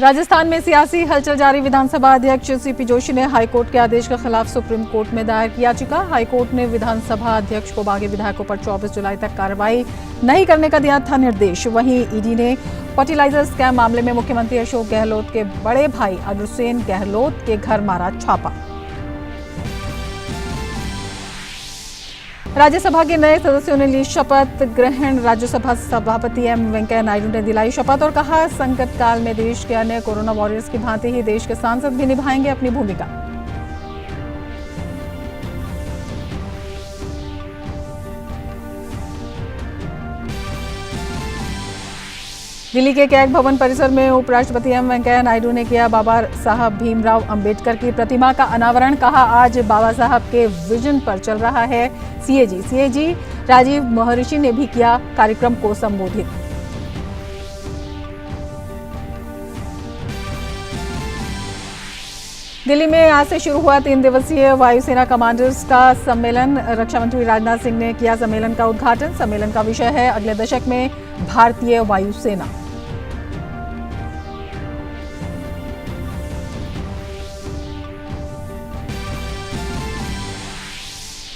राजस्थान में सियासी हलचल जारी। विधानसभा अध्यक्ष सीपी जोशी ने हाईकोर्ट के आदेश के खिलाफ सुप्रीम कोर्ट में दायर की याचिका। हाईकोर्ट ने विधानसभा अध्यक्ष को बागी विधायकों पर 24 जुलाई तक कार्रवाई नहीं करने का दिया था निर्देश। वहीं ईडी ने फर्टिलाइजर स्कैम मामले में मुख्यमंत्री अशोक गहलोत के बड़े भाई अग्रसेन गहलोत के घर मारा छापा। राज्यसभा के नए सदस्यों ने ली शपथ ग्रहण। राज्यसभा सभापति एम वेंकैया नायडू ने दिलाई शपथ और कहा, संकट काल में देश के अन्य कोरोना वॉरियर्स की भांति ही देश के सांसद भी निभाएंगे अपनी भूमिका। दिल्ली के कैग भवन परिसर में उपराष्ट्रपति एम वेंकैया नायडू ने किया बाबा साहब भीमराव अंबेडकर की प्रतिमा का अनावरण। कहा, आज बाबा साहब के विजन पर चल रहा है सीएजी राजीव महर्षि ने भी किया कार्यक्रम को संबोधित। दिल्ली में आज से शुरू हुआ 3 दिवसीय वायुसेना कमांडर्स का सम्मेलन। रक्षा मंत्री राजनाथ सिंह ने किया सम्मेलन का उद्घाटन। सम्मेलन का विषय है अगले दशक में भारतीय वायुसेना।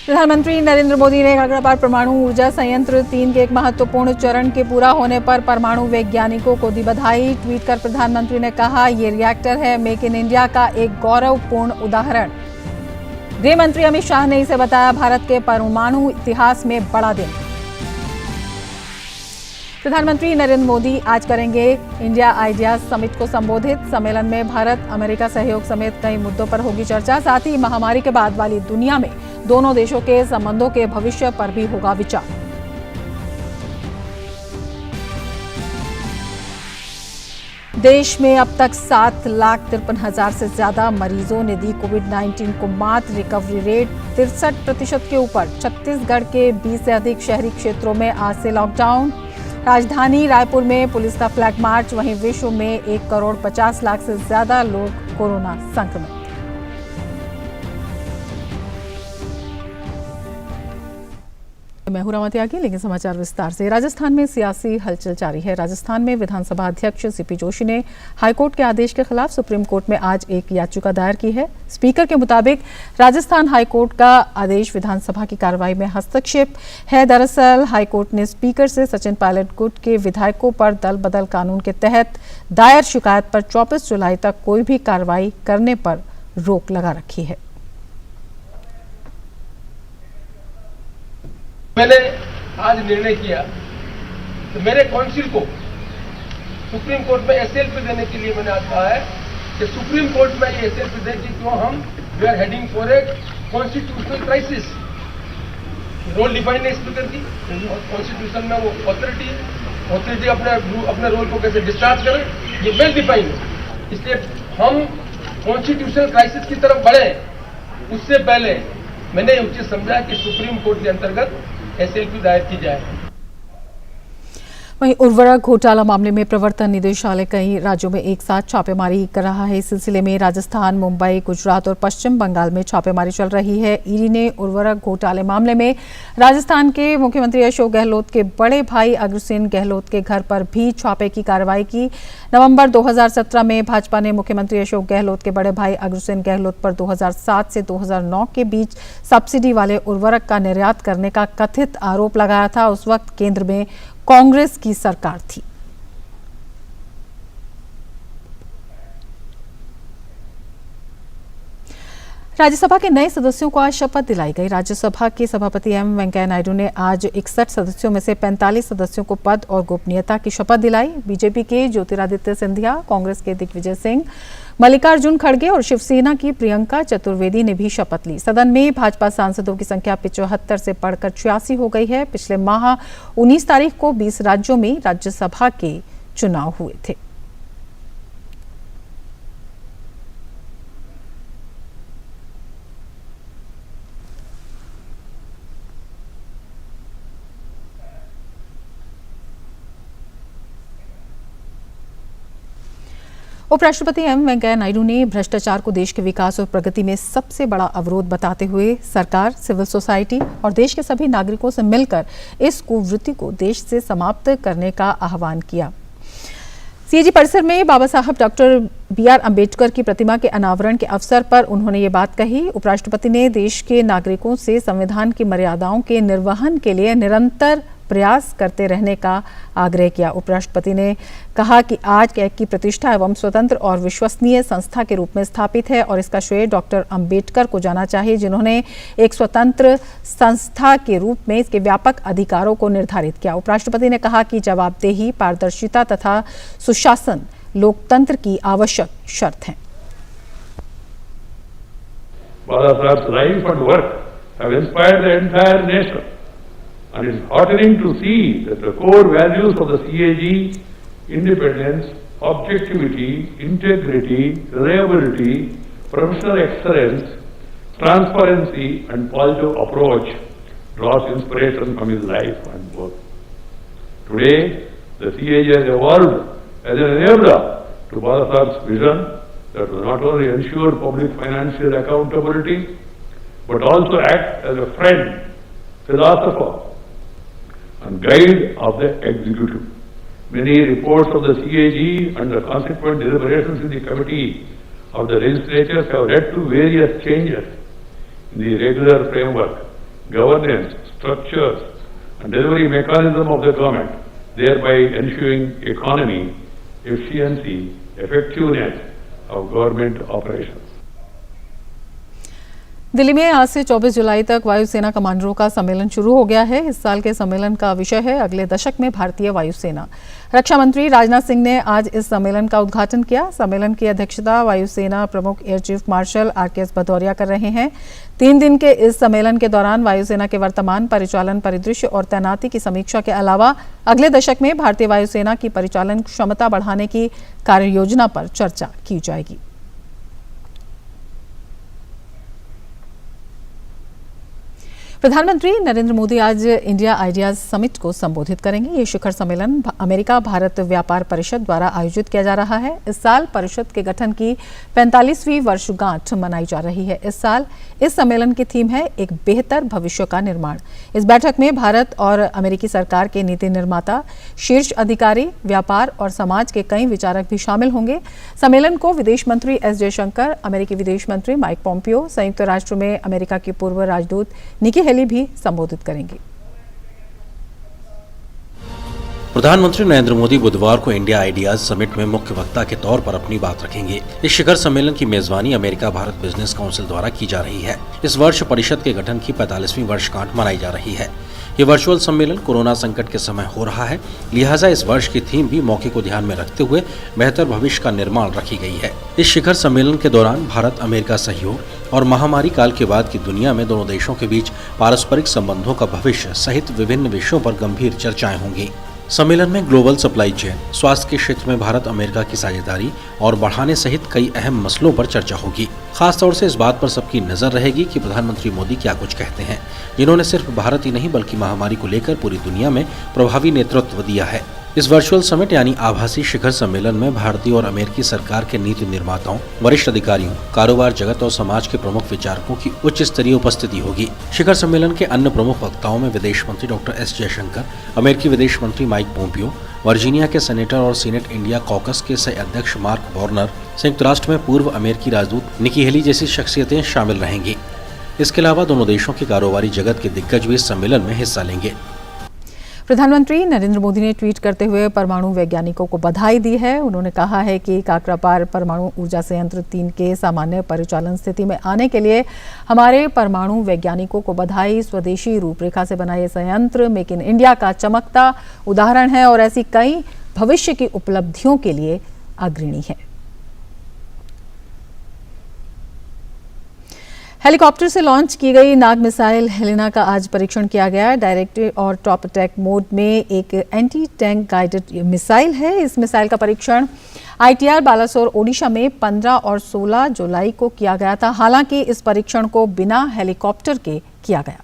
प्रधानमंत्री नरेंद्र मोदी ने काकड़ापार परमाणु ऊर्जा संयंत्र 3 के एक महत्वपूर्ण चरण के पूरा होने पर परमाणु वैज्ञानिकों को दी बधाई। ट्वीट कर प्रधानमंत्री ने कहा, ये रिएक्टर है मेक इन इंडिया का एक गौरवपूर्ण उदाहरण। गृह मंत्री अमित शाह ने इसे बताया भारत के परमाणु इतिहास में बड़ा दिन। प्रधानमंत्री नरेंद्र मोदी आज करेंगे इंडिया आइडियाज समिट को संबोधित। सम्मेलन में भारत अमेरिका सहयोग समेत कई मुद्दों पर होगी चर्चा। साथ ही महामारी के बाद वाली दुनिया में दोनों देशों के संबंधों के भविष्य पर भी होगा विचार। देश में अब तक 7,53,000 से ज्यादा मरीजों ने दी कोविड-19 को मात। रिकवरी रेट 63% के ऊपर। छत्तीसगढ़ के 20 से अधिक शहरी क्षेत्रों में आज से लॉकडाउन। राजधानी रायपुर में पुलिस का फ्लैग मार्च। वहीं विश्व में 1,50,00,000 से ज्यादा लोग कोरोना संक्रमित। मैं हूं रामा त्यागी, लेकिन समाचार विस्तार से। राजस्थान में सियासी हलचल जारी है। राजस्थान में विधानसभा अध्यक्ष सीपी जोशी ने हाईकोर्ट के आदेश के खिलाफ सुप्रीम कोर्ट में आज एक याचिका दायर की है। स्पीकर के मुताबिक राजस्थान हाईकोर्ट का आदेश विधानसभा की कार्रवाई में हस्तक्षेप है। दरअसल हाईकोर्ट ने स्पीकर से सचिन पायलट गुट के विधायकों पर दल बदल कानून के तहत दायर शिकायत पर 24 जुलाई तक कोई भी कार्रवाई करने पर रोक लगा रखी है। मैंने आज निर्णय किया तो मेरे काउंसिल को सुप्रीम कोर्ट में एसएलपी देने के लिए मैंने आज कहा है कि सुप्रीम कोर्ट में ये एसएलपी दे कि क्यों हम we are heading for a constitutional crisis. Role define है स्पीकर की, कॉन्स्टिट्यूशन में वो ऑथोरिटी अपने रोल को कैसे डिस्चार्ज करे, ये वेल डिफाइन है। इसलिए हम कॉन्स्टिट्यूशनल क्राइसिस की तरफ बढ़े उससे पहले मैंने उचित समझा कि सुप्रीम कोर्ट के अंतर्गत एसएलपी दायर की जाए। वहीं उर्वरक घोटाला मामले में प्रवर्तन निदेशालय कई राज्यों में एक साथ छापेमारी कर रहा है। इस सिलसिले में राजस्थान, मुंबई, गुजरात और पश्चिम बंगाल में छापेमारी चल रही है। ईडी ने उर्वरक घोटाले मामले में राजस्थान के मुख्यमंत्री अशोक गहलोत के बड़े भाई अग्रसेन गहलोत के घर पर भी छापे की कार्रवाई की। नवंबर 2017 में भाजपा ने मुख्यमंत्री अशोक गहलोत के बड़े भाई अग्रसेन गहलोत पर 2007 से 2009 के बीच सब्सिडी वाले उर्वरक का निर्यात करने का कथित आरोप लगाया था। उस वक्त केंद्र में कांग्रेस की सरकार थी। राज्यसभा के नए सदस्यों को आज शपथ दिलाई गई। राज्यसभा के सभापति एम वेंकैया नायडू ने आज 61 सदस्यों में से 45 सदस्यों को पद और गोपनीयता की शपथ दिलाई। बीजेपी के ज्योतिरादित्य सिंधिया, कांग्रेस के दिग्विजय सिंह, मल्लिकार्जुन खड़गे और शिवसेना की प्रियंका चतुर्वेदी ने भी शपथ ली। सदन में भाजपा सांसदों की संख्या 75 से बढ़कर 86 हो गई है। पिछले माह 19 तारीख को 20 राज्यों में राज्यसभा के चुनाव हुए थे। उपराष्ट्रपति एम वेंकैया नायडू ने भ्रष्टाचार को देश के विकास और प्रगति में सबसे बड़ा अवरोध बताते हुए सरकार, सिविल सोसाइटी और देश के सभी नागरिकों से मिलकर इस कुवृत्ति को देश से समाप्त करने का आह्वान किया। सीएजी परिसर में बाबा साहब डॉक्टर BR अम्बेडकर की प्रतिमा के अनावरण के अवसर पर उन्होंने ये बात कही। उपराष्ट्रपति ने देश के नागरिकों से संविधान की मर्यादाओं के निर्वहन के लिए निरंतर प्रयास करते रहने का आग्रह किया। उपराष्ट्रपति ने कहा कि आज कैग की प्रतिष्ठा एवं स्वतंत्र और विश्वसनीय संस्था के रूप में स्थापित है और इसका श्रेय डॉक्टर अम्बेडकर को जाना चाहिए, जिन्होंने एक स्वतंत्र संस्था के रूप में इसके व्यापक अधिकारों को निर्धारित किया। उपराष्ट्रपति ने कहा कि जवाबदेही, पारदर्शिता तथा सुशासन लोकतंत्र की आवश्यक शर्त हैं। Baba Saheb's life and work have inspired the entire nation, and it is heartening to see that the core values of the CAG, independence, objectivity, integrity, reliability, professional excellence, transparency and positive approach draws inspiration from his life and work. Today, the CAG has evolved as an enabler to Baba Saheb's vision that will not only ensure public financial accountability, but also act as a friend, philosopher, and guide of the executive. Many reports of the CAG and the consequent deliberations in the committee of the legislatures have led to various changes in the regular framework, governance, structures, and delivery mechanism of the government, thereby ensuring economy, efficiency, effectiveness of government operations. Delhi में आज से 24 जुलाई तक वायुसेना कमांडरों का सम्मेलन शुरू हो गया है। इस साल के सम्मेलन का विषय है अगले दशक में भारतीय वायुसेना। रक्षा मंत्री राजनाथ सिंह ने आज इस सम्मेलन का उद्घाटन किया। सम्मेलन की अध्यक्षता वायुसेना प्रमुख air chief marshal RKS Bhadauria कर रहे हैं। 3 दिन के इस सम्मेलन के दौरान वायुसेना के वर्तमान परिचालन परिदृश्य और तैनाती की समीक्षा के अलावा अगले दशक में भारतीय वायुसेना की परिचालन क्षमता बढ़ाने की कार्ययोजना पर चर्चा की जाएगी। प्रधानमंत्री नरेंद्र मोदी आज इंडिया आइडियाज समिट को संबोधित करेंगे। ये शिखर सम्मेलन अमेरिका भारत व्यापार परिषद द्वारा आयोजित किया जा रहा है। इस साल परिषद के गठन की 45वीं वर्षगांठ मनाई जा रही है। इस साल इस सम्मेलन की थीम है एक बेहतर भविष्य का निर्माण। इस बैठक में भारत और अमेरिकी सरकार के नीति निर्माता, शीर्ष अधिकारी, व्यापार और समाज के कई विचारक भी शामिल होंगे। सम्मेलन को विदेश मंत्री S जयशंकर, अमेरिकी विदेश मंत्री माइक पोम्पियो, संयुक्त राष्ट्र में अमेरिका की पूर्व राजदूत निकी हेली भी संबोधित करेंगे। प्रधानमंत्री नरेंद्र मोदी बुधवार को इंडिया आइडियाज समिट में मुख्य वक्ता के तौर पर अपनी बात रखेंगे। इस शिखर सम्मेलन की मेजबानी अमेरिका भारत बिजनेस काउंसिल द्वारा की जा रही है। इस वर्ष परिषद के गठन की 45वीं वर्षगांठ मनाई जा रही है। ये वर्चुअल सम्मेलन कोरोना संकट के समय हो रहा है, लिहाजा इस वर्ष की थीम भी मौके को ध्यान में रखते हुए बेहतर भविष्य का निर्माण रखी गई है। इस शिखर सम्मेलन के दौरान भारत अमेरिका सहयोग और महामारी काल के बाद की दुनिया में दोनों देशों के बीच पारस्परिक संबंधों का भविष्य सहित विभिन्न विषयों पर गंभीर चर्चाएं होंगी। सम्मेलन में ग्लोबल सप्लाई चेन, स्वास्थ्य के क्षेत्र में भारत अमेरिका की साझेदारी और बढ़ाने सहित कई अहम मसलों पर चर्चा होगी। खास तौर से इस बात पर सबकी नजर रहेगी कि प्रधानमंत्री मोदी क्या कुछ कहते हैं, जिन्होंने सिर्फ भारत ही नहीं बल्कि महामारी को लेकर पूरी दुनिया में प्रभावी नेतृत्व दिया है। इस वर्चुअल समिट यानी आभासी शिखर सम्मेलन में भारतीय और अमेरिकी सरकार के नीति निर्माताओं, वरिष्ठ अधिकारियों, कारोबार जगत और समाज के प्रमुख विचारकों की उच्च स्तरीय उपस्थिति होगी। शिखर सम्मेलन के अन्य प्रमुख वक्ताओं में विदेश मंत्री डॉक्टर S जयशंकर, अमेरिकी विदेश मंत्री माइक पोम्पियो, वर्जीनिया के सेनेटर और सीनेट इंडिया कॉकस के सह अध्यक्ष मार्क वार्नर, संयुक्त राष्ट्र में पूर्व अमेरिकी राजदूत निकी हेली जैसी शख्सियतें शामिल रहेंगी। इसके अलावा दोनों देशों के कारोबारी जगत के दिग्गज भी इस सम्मेलन में हिस्सा लेंगे। प्रधानमंत्री नरेंद्र मोदी ने ट्वीट करते हुए परमाणु वैज्ञानिकों को बधाई दी है। उन्होंने कहा है कि काकरापार परमाणु ऊर्जा संयंत्र 3 के सामान्य परिचालन स्थिति में आने के लिए हमारे परमाणु वैज्ञानिकों को बधाई। स्वदेशी रूपरेखा से बना ये संयंत्र मेक इन इंडिया का चमकता उदाहरण है और ऐसी कई भविष्य की उपलब्धियों के लिए अग्रणी है। हेलीकॉप्टर से लॉन्च की गई नाग मिसाइल हेलेना का आज परीक्षण किया गया। डायरेक्ट और टॉप अटैक मोड में एक एंटी टैंक गाइडेड मिसाइल है। इस मिसाइल का परीक्षण ITR बालासोर ओडिशा में 15 और 16 जुलाई को किया गया था। हालांकि इस परीक्षण को बिना हेलीकॉप्टर के किया गया।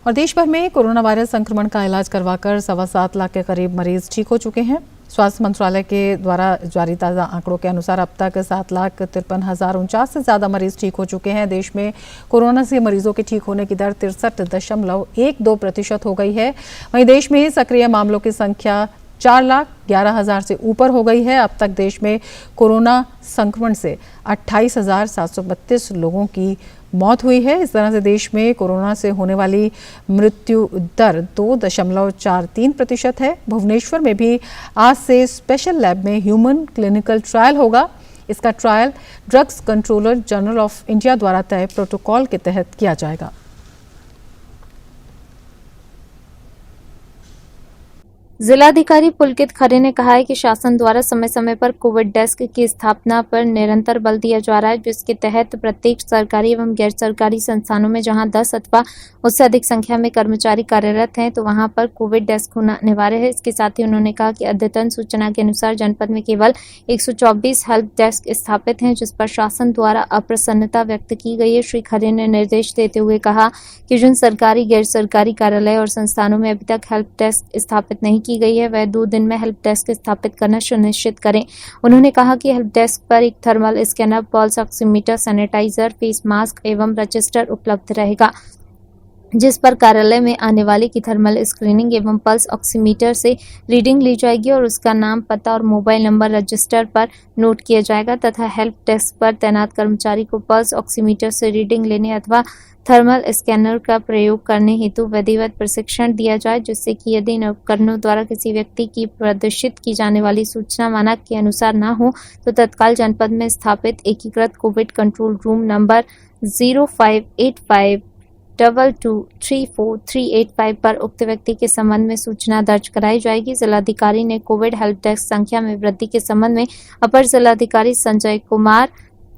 और देश भर में कोरोना वायरस संक्रमण का इलाज करवाकर 7.25 लाख के करीब मरीज ठीक हो चुके हैं। स्वास्थ्य मंत्रालय के द्वारा जारी ताज़ा आंकड़ों के अनुसार अब तक 7,53,049 से ज़्यादा मरीज ठीक हो चुके हैं। देश में कोरोना से मरीजों के ठीक होने की दर 63.12% हो गई है। वहीं देश में सक्रिय मामलों की संख्या 4,11,000 से ऊपर हो गई है। अब तक देश में कोरोना संक्रमण से 28,732 लोगों की मौत हुई है। इस तरह से देश में कोरोना से होने वाली मृत्यु दर 2.43% है। भुवनेश्वर में भी आज से स्पेशल लैब में ह्यूमन क्लिनिकल ट्रायल होगा। इसका trial drugs controller general of India द्वारा तय प्रोटोकॉल के तहत किया जाएगा। जिलाधिकारी पुलकित खरे ने कहा है कि शासन द्वारा समय समय पर कोविड डेस्क की स्थापना पर निरंतर बल दिया जा रहा है, जिसके तहत प्रत्येक सरकारी एवं गैर सरकारी संस्थानों में जहां 10 अथवा उससे अधिक संख्या में कर्मचारी कार्यरत हैं तो वहां पर कोविड डेस्क होना अनिवार्य है। इसके साथ ही उन्होंने कहा कि अद्यतन सूचना के अनुसार जनपद में केवल 124 हेल्प डेस्क स्थापित हैं, जिस पर शासन द्वारा अप्रसन्नता व्यक्त की गई है। श्री खरे ने निर्देश देते हुए कहा कि जिन सरकारी गैर सरकारी कार्यालय और संस्थानों में अभी तक हेल्प डेस्क स्थापित नहीं की गई है वह 2 दिन में हेल्प डेस्क स्थापित करना सुनिश्चित करें। उन्होंने कहा कि हेल्प डेस्क पर एक thermal scanner, pulse oximeter, sanitizer, face mask एवं रजिस्टर उपलब्ध रहेगा, जिस पर कार्यालय में आने वाले की थर्मल स्क्रीनिंग एवं पल्स ऑक्सीमीटर से रीडिंग ली जाएगी और उसका नाम, पता और मोबाइल नंबर रजिस्टर पर नोट किया जाएगा तथा हेल्प डेस्क पर तैनात कर्मचारी को पल्स ऑक्सीमीटर से रीडिंग लेने अथवा थर्मल स्कैनर का प्रयोग करने हेतु विधिवत प्रशिक्षण दिया जाए, जिससे कि यदि इन उपकरणों द्वारा किसी व्यक्ति की प्रदर्शित की जाने वाली सूचना मानक के अनुसार न हो तो तत्काल जनपद में स्थापित एकीकृत कोविड कंट्रोल रूम नंबर 0585223438 पर उक्त व्यक्ति के संबंध में सूचना दर्ज कराई जाएगी। जिलाधिकारी ने कोविड हेल्प डेस्क संख्या में वृद्धि के संबंध में अपर जिलाधिकारी संजय कुमार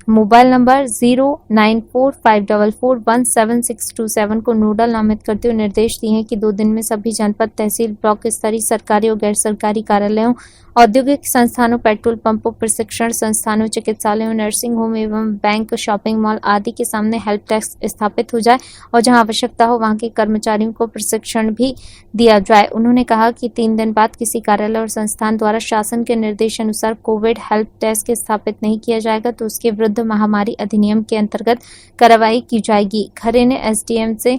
मोबाइल नंबर 0945441767 को नोडल नामित करते हुए निर्देश दिए हैं कि 2 दिन में सभी जनपद, तहसील, ब्लॉक स्तरीय सरकारी और गैर सरकारी कार्यालयों, औद्योगिक संस्थानों, पेट्रोल पंपों, प्रशिक्षण संस्थानों, चिकित्सालयों, नर्सिंग होम एवं बैंक, शॉपिंग मॉल आदि के सामने हेल्प डेस्क स्थापित हो जाए और जहां आवश्यकता हो वहां के कर्मचारियों को प्रशिक्षण भी दिया जाए। उन्होंने कहा कि 3 दिन बाद किसी कार्यालय और संस्थान द्वारा शासन के निर्देशानुसार कोविड हेल्प डेस्क स्थापित नहीं किया जाएगा तो उसके विरुद्ध महामारी अधिनियम के अंतर्गत कार्रवाई की जाएगी। खरे ने एसडीएम से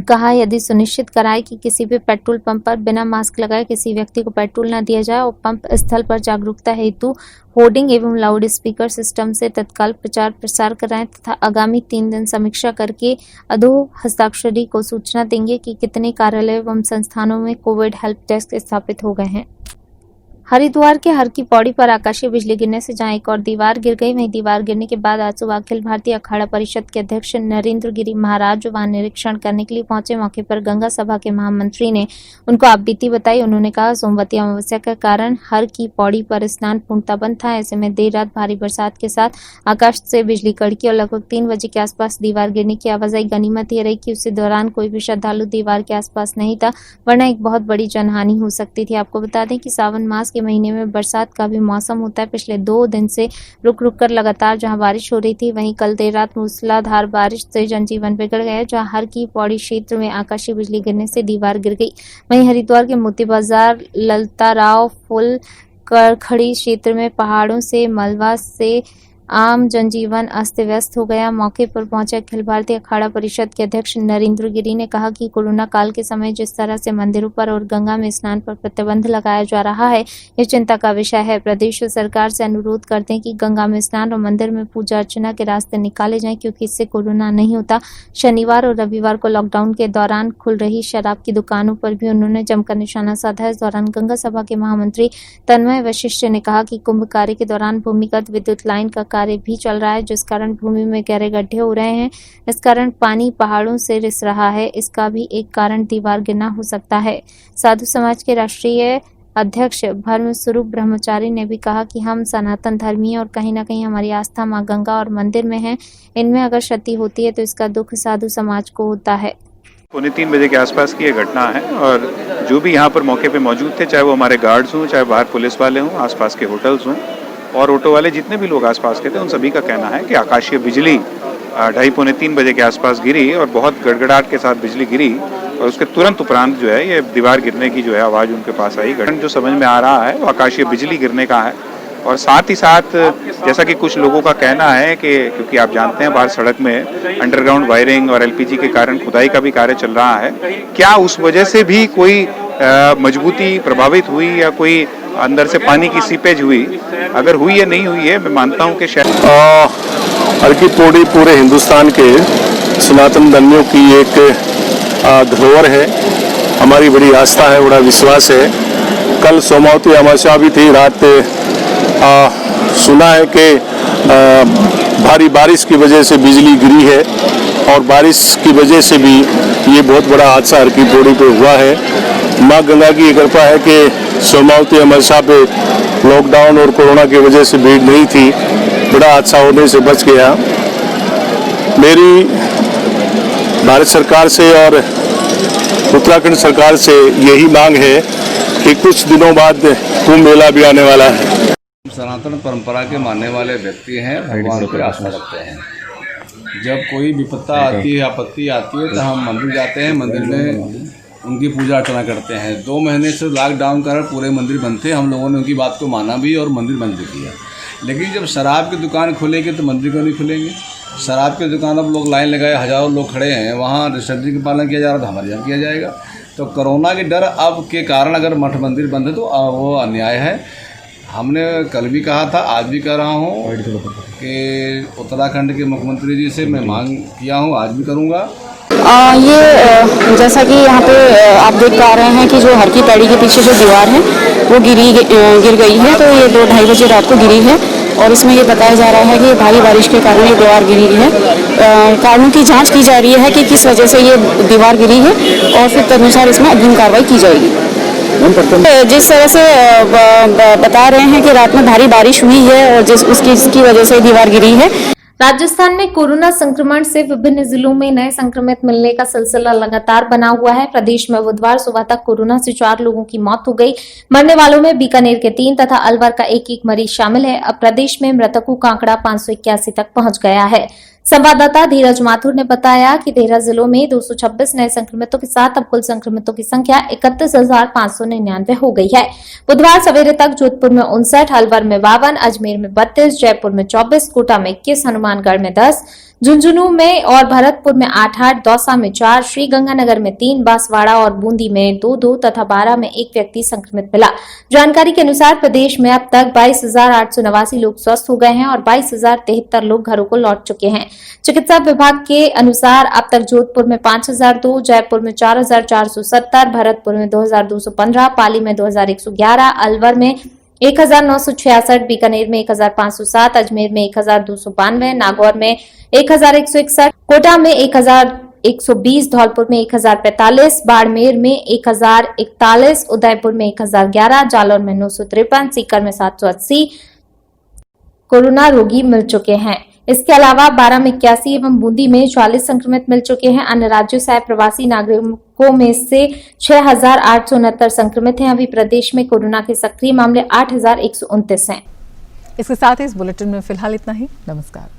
कहा यदि सुनिश्चित कराए कि किसी भी पेट्रोल पंप पर बिना मास्क लगाए किसी व्यक्ति को पेट्रोल न दिया जाए और पंप स्थल पर जागरूकता हेतु होर्डिंग एवं लाउड स्पीकर सिस्टम से तत्काल प्रचार प्रसार कराएं तथा आगामी 3 दिन समीक्षा करके अधो हस्ताक्षरी को सूचना देंगे कि कितने कार्यालय एवं संस्थानों में कोविड हेल्प डेस्क स्थापित हो गए हैं। हरिद्वार के हर की पौड़ी पर आकाशीय बिजली गिरने से जहां एक और दीवार गिर गई, वहीं दीवार गिरने के बाद आज सुबह अखिल भारतीय अखाड़ा परिषद के अध्यक्ष नरेंद्र गिरी महाराज वहां निरीक्षण करने के लिए पहुंचे। मौके पर गंगा सभा के महामंत्री ने उनको आपबीती बताई। उन्होंने कहा सोमवती अमावस्या के कारण हर की पौड़ी पर स्नान पूर्णतः बंद था। ऐसे में देर रात भारी बरसात के साथ आकाश से बिजली कड़की और लगभग 3 बजे के आसपास दीवार गिरने की आवाजाही। गनीमत यह रही कि उसी दौरान कोई भी श्रद्धालु दीवार के आसपास नहीं था, वरना एक बहुत बड़ी जनहानि हो सकती थी। आपको बता दें कि सावन मास के महीने में बरसात का भी मौसम होता है। पिछले 2 दिन से रुक रुक कर लगातार जहां बारिश हो रही थी, वहीं कल देर रात मूसलाधार बारिश से जनजीवन बिगड़ गया, जहां हर की पौड़ी क्षेत्र में आकाशीय बिजली गिरने से दीवार गिर गई। वहीं हरिद्वार के मोती बाजार, ललता राव, फुल करखड़ी क्षेत्र में पहाड़ों से मलबा से आम जनजीवन अस्त व्यस्त हो गया। मौके पर पहुंचे अखिल भारतीय अखाड़ा परिषद के अध्यक्ष नरेंद्र गिरी ने कहा कि कोरोना काल के समय जिस तरह से मंदिरों पर और गंगा में स्नान पर प्रतिबंध लगाया जा रहा है, ये चिंता का विषय है। प्रदेश सरकार से अनुरोध करते हैं कि गंगा में स्नान और मंदिर में पूजा अर्चना के रास्ते निकाले जाएं, क्योंकि इससे कोरोना नहीं होता। शनिवार और रविवार को लॉकडाउन के दौरान खुल रही शराब की दुकानों पर भी उन्होंने जमकर निशाना साधा। इस दौरान गंगा सभा के महामंत्री तन्मय वशिष्ठ ने कहा कि कुंभ कार्य के दौरान भूमिगत विद्युत लाइन का कार्य भी चल रहा है, जिस कारण भूमि में गहरे गड्ढे हो रहे हैं। इस कारण पानी पहाड़ों से रिस रहा है। इसका भी एक कारण दीवार गिरना हो सकता है। साधु समाज के राष्ट्रीय अध्यक्ष धर्म स्वरूप ब्रह्मचारी ने भी कहा कि हम सनातन धर्मी हैं और कहीं ना कहीं हमारी आस्था मां गंगा और मंदिर में है। इनमें अगर क्षति होती है तो इसका दुख साधु समाज को होता है। 2:45 बजे के आसपास की ये घटना है और जो भी यहाँ पर मौके पे मौजूद थे, चाहे वो हमारे गार्ड्स हों, चाहे बाहर पुलिस वाले हों, आसपास के होटल्स हों और ऑटो वाले जितने भी लोग आसपास के थे, उन सभी का कहना है कि आकाशीय बिजली 2:30-3 बजे के आसपास गिरी और बहुत गड़गड़ाहट के साथ बिजली गिरी और उसके तुरंत उपरांत जो है ये दीवार गिरने की जो है आवाज़ उनके पास आई। घटना जो समझ में आ रहा है वो आकाशीय बिजली गिरने का है और साथ ही साथ जैसा कि कुछ लोगों का कहना है कि क्योंकि आप जानते हैं बाहर सड़क में अंडरग्राउंड वायरिंग और एलपीजी के कारण खुदाई का भी कार्य चल रहा है, क्या उस वजह से भी कोई मजबूती प्रभावित हुई या कोई अंदर से पानी की सीपेज हुई? अगर हुई या नहीं हुई है, मैं मानता हूं कि शायद हर की पौड़ी पूरे हिंदुस्तान के सनातन धर्मियों की एक धरोहर है, हमारी बड़ी आस्था है, बड़ा विश्वास है। कल सोमावती अमावस्या भी थी, रात सुना है कि भारी बारिश की वजह से बिजली गिरी है और बारिश की वजह से भी ये बहुत बड़ा हादसा हर की पौड़ी पे हुआ है। माँ गंगा की कृपा है कि सोमावती अमावस्या पे लॉकडाउन और कोरोना की वजह से भीड़ नहीं थी, बड़ा हादसा होने से बच गया। मेरी भारत सरकार से और उत्तराखंड सरकार से यही मांग है कि कुछ दिनों बाद कुंभ मेला भी आने वाला है। सनातन परंपरा के मानने वाले व्यक्ति हैं, भगवान पर आस्था रखते हैं। जब कोई विपत्ता आती है, आपत्ति आती है तो हम मंदिर जाते हैं, मंदिर में उनकी पूजा अर्चना करते हैं। 2 महीने से लॉकडाउन कर पूरे मंदिर बंद थे, हम लोगों ने उनकी बात को माना भी और मंदिर बंद भी किया। लेकिन जब शराब की दुकान खुलेगी तो मंदिर क्यों नहीं खुलेंगे? शराब की दुकान अब लोग लाइन लगाए, हज़ारों लोग खड़े हैं, वहाँ रिस्ट्रिक्शन का पालन किया जा रहा है तो हमारे यहाँ किया जाएगा। तो कोरोना के डर अब के कारण अगर मठ मंदिर बंद है तो वो अन्याय है। हमने कल भी कहा था, आज भी कह रहा हूँ कि उत्तराखंड के मुख्यमंत्री जी से मैं मांग किया हूँ, आज भी करूँगा। ये जैसा कि यहाँ पे आप देख पा रहे हैं कि जो हर की पैड़ी के पीछे जो दीवार है वो गिर गई है, तो ये 2-2:30 बजे रात को गिरी है और इसमें ये बताया जा रहा है कि भारी बारिश के कारण ये दीवार गिरी है। कारणों की जांच की जा रही है कि किस वजह से ये दीवार गिरी है और फिर तदनुसार इसमें अग्रिम कार्रवाई की जाएगी। जिस तरह से बता रहे हैं कि रात में भारी बारिश हुई है और उसकी वजह से दीवार गिरी है। राजस्थान में कोरोना संक्रमण से विभिन्न जिलों में नए संक्रमित मिलने का सिलसिला लगातार बना हुआ है। प्रदेश में बुधवार सुबह तक कोरोना से 4 लोगों की मौत हो गई। मरने वालों में बीकानेर के 3 तथा अलवर का एक मरीज शामिल है। अब प्रदेश में मृतकों का आंकड़ा 581 तक पहुंच गया है। संवाददाता धीरज माथुर ने बताया कि 13 जिलों में 226 नए संक्रमितों के साथ अब कुल संक्रमितों की संख्या 31,599 हो गई है। बुधवार सवेरे तक जोधपुर में 59, अलवर में 52, अजमेर में 32, जयपुर में 24, कोटा में 21, हनुमानगढ़ में 10, झुंझुनू में और भरतपुर में 8-8, दौसा में 4, श्रीगंगानगर में 3, बांसवाड़ा और बूंदी में 2-2 तथा 12 में 1 व्यक्ति संक्रमित मिला। जानकारी के अनुसार प्रदेश में अब तक 22,889 लोग स्वस्थ हो गए हैं और 22,073 लोग घरों को लौट चुके हैं। चिकित्सा विभाग के अनुसार अब तक जोधपुर में 5,002, जयपुर में 4,470, भरतपुर में 2,215, पाली में 2,111, अलवर में 1,966, बीकानेर में 1,507, अजमेर में 1,292, नागौर में 1,161, कोटा में 1,120, धौलपुर में 1,045, बाड़मेर में 1,041, उदयपुर में 1,011, जालौर में 953, सीकर में 780 कोरोना रोगी मिल चुके हैं। इसके अलावा 12 में 81 एवं बूंदी में 44 संक्रमित मिल चुके हैं। अन्य राज्यों से आए प्रवासी नागरिकों में से 6,869 संक्रमित हैं। अभी प्रदेश में कोरोना के सक्रिय मामले 8,129 हैं। इसके साथ ही इस बुलेटिन में फिलहाल इतना ही। नमस्कार।